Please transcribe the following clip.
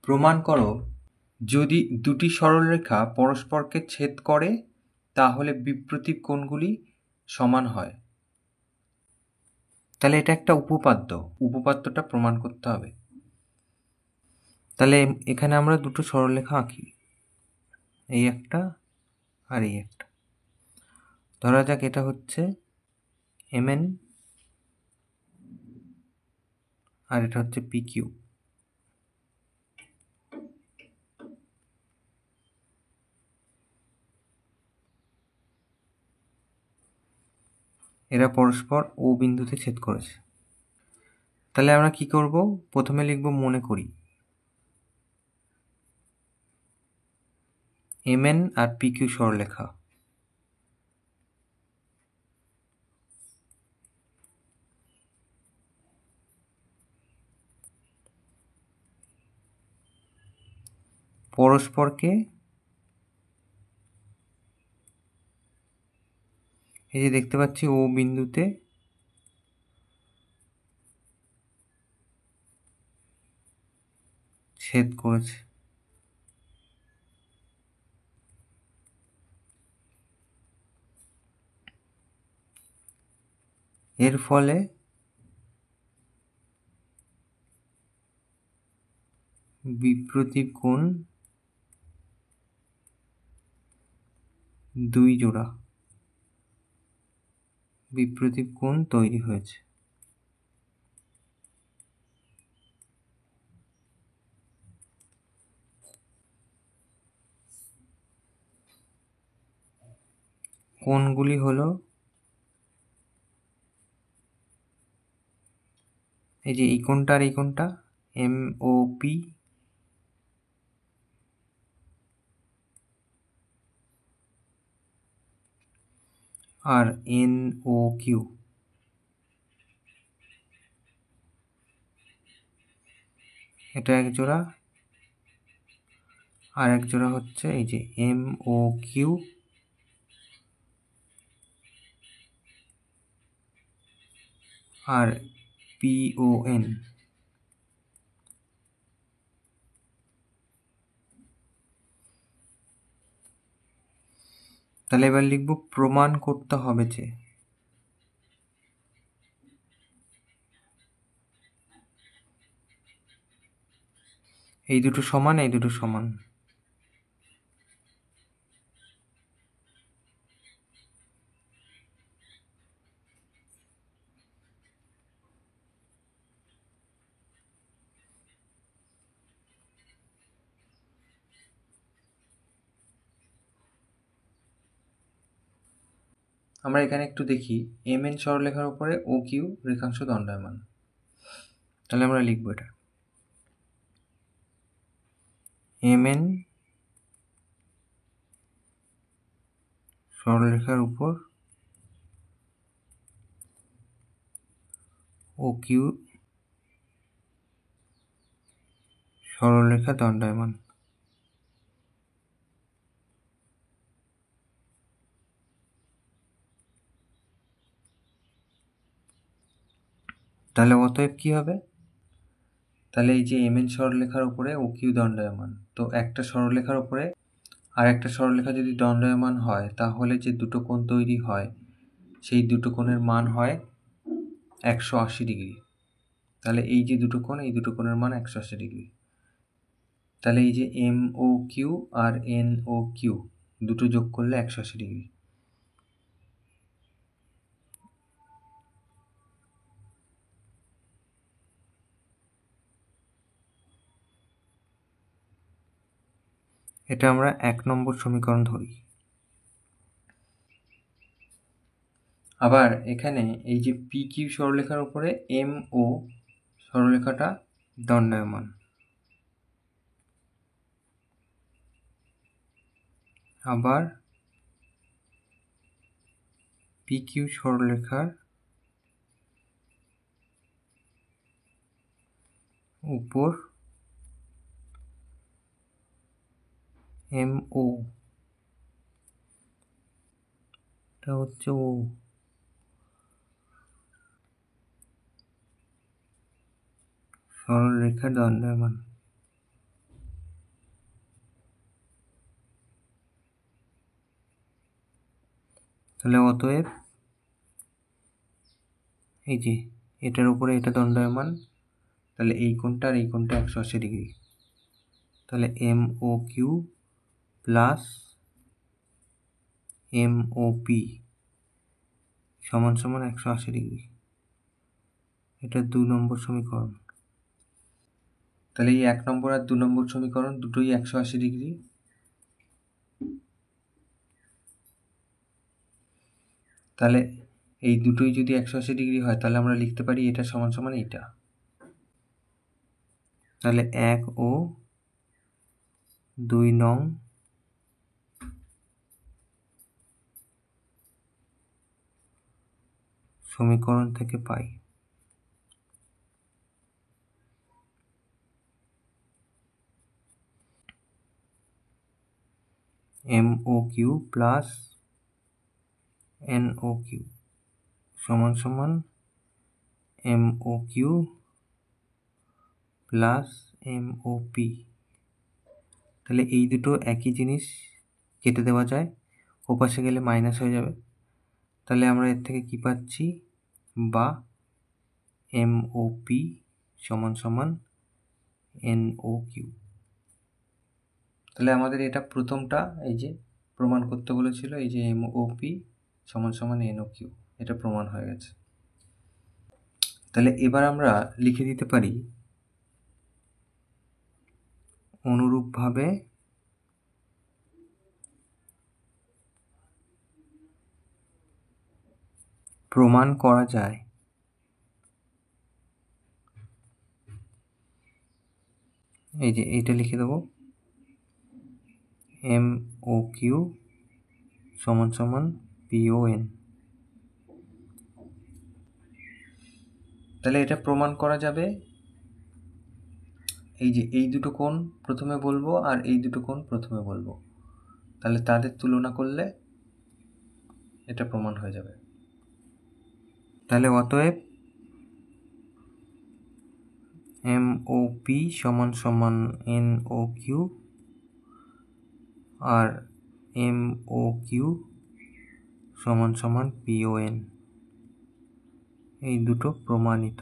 প্রমাণ করো যদি দুটি সরলরেখা পরস্পরকে ছেদ করে তাহলে বিপ্রতীপ কোণগুলি সমান হয়। তাহলে এটা একটা উপপাদ্য, উপপাদ্যটা প্রমাণ করতে হবে। তাহলে এখানে আমরা দুটো সরলরেখা আঁকি, এই একটা আর এই একটা। ধরা যাক এটা হচ্ছে MN আর এটা হচ্ছে PQ। এরা পরস্পর ও বিন্দুতে ছেদ করেছে। তাহলে আমরা কি করব? প্রথমে লিখব মনে করি। MN আর PQ সরলরেখা। পরস্পরকে এই যে দেখতে পাচ্ছি ও বিন্দুতে ছেদ করেছে। এর ফলে বিপ্রতীপ কোণ দুই জোড়া বিপ্রতীপ কোণ তৈরি হয়েছে। কোণগুলি হলো এই যে এই কোণটা আর এই কোণটা MOP আর NOQ। এটা এক জোড়া আর এক জোড়া হচ্ছে এই যে MOQ আর PON। তাহলে এবার লিখব প্রমাণ করতে হবে যে এই দুটো সমান, এই দুটো সমান। আমরা এখানে একটু দেখি MN সরলরেখার উপরে OQ রেখাংশ দণ্ডায়মান। তাহলে আমরা লিখব এটা MN সরলরেখার উপর OQ সরলরেখা দণ্ডায়মান। তাহলে অতএব কি হবে? তাহলে এই যে MN সরলরেখার উপরে OQ দণ্ডায়মান, তো একটা সরলরেখার উপরে আর একটা সরলরেখা যদি দণ্ডায়মান হয় তাহলে যে দুটো কোণ তৈরি হয় সেই দুটো কোণের মান হয় 180 ডিগ্রি। তাহলে এই যে দুটো কোণ, এই দুটো কোণের মান 180 ডিগ্রি। তাহলে এই যে MOQ আর NOQ দুটো যোগ করলে 180 ডিগ্রি। এটা আমরা 1 নম্বর সমীকরণ ধরি। আবার এখানে এই যে PQ সরলরেখার উপরে MO সরলরেখাটা দণ্ডায়মান। আবার PQ সরলরেখার উপর MO এটা হচ্ছে O সরলরেখা দণ্ডায়মান। তাহলে অতএব এই যে এটার উপরে এটা দণ্ডায়মান, তাহলে এই কোণটা আর এই কোণটা 180 ডিগ্রি। তাহলে MOQ প্লাস MOP সমান সমান 180 ডিগ্রি। এটা 2 নম্বর সমীকরণ। তাহলে এই 1 নম্বর আর 2 নম্বর সমীকরণ দুটোই 180 ডিগ্রি। তাহলে এই দুটোই যদি 180 ডিগ্রি হয় তাহলে আমরা লিখতে পারি এটা সমান সমান এইটা। তাহলে 1 ও 2 নং সমীকরণ থেকে পাই MOQ প্লাস NOQ সমান সমান MOQ প্লাস MOP। তাহলে এই দুটো একই জিনিস, কেটে দেওয়া যায়, ওপাশে গেলে মাইনাস হয়ে যাবে। তাহলে আমরা এর থেকে কি পাচ্ছি, বা MOP সমান সমান NOQ। তাহলে আমাদের এটা প্রথমটা এই যে প্রমাণ করতে বলেছিল, এই যে MOP সমান সমান NOQ, এটা প্রমাণ হয়ে গেছে। তাহলে এবার আমরা লিখে দিতে পারি অনুরূপভাবে প্রমাণ করা যায় এই যে এইটা লিখে দেবো MOQ সমান সমান PON। তাহলে এটা প্রমাণ করা যাবে এই যে এই দুটো কোণ প্রথমে বলবো আর এই দুটো কোণ প্রথমে বলবো, তাহলে তাদের তুলনা করলে এটা প্রমাণ হয়ে যাবে। তাহলে অতএব MOP সমান সমান NOQ আর MOQ সমান সমান PON, এই দুটো প্রমাণিত।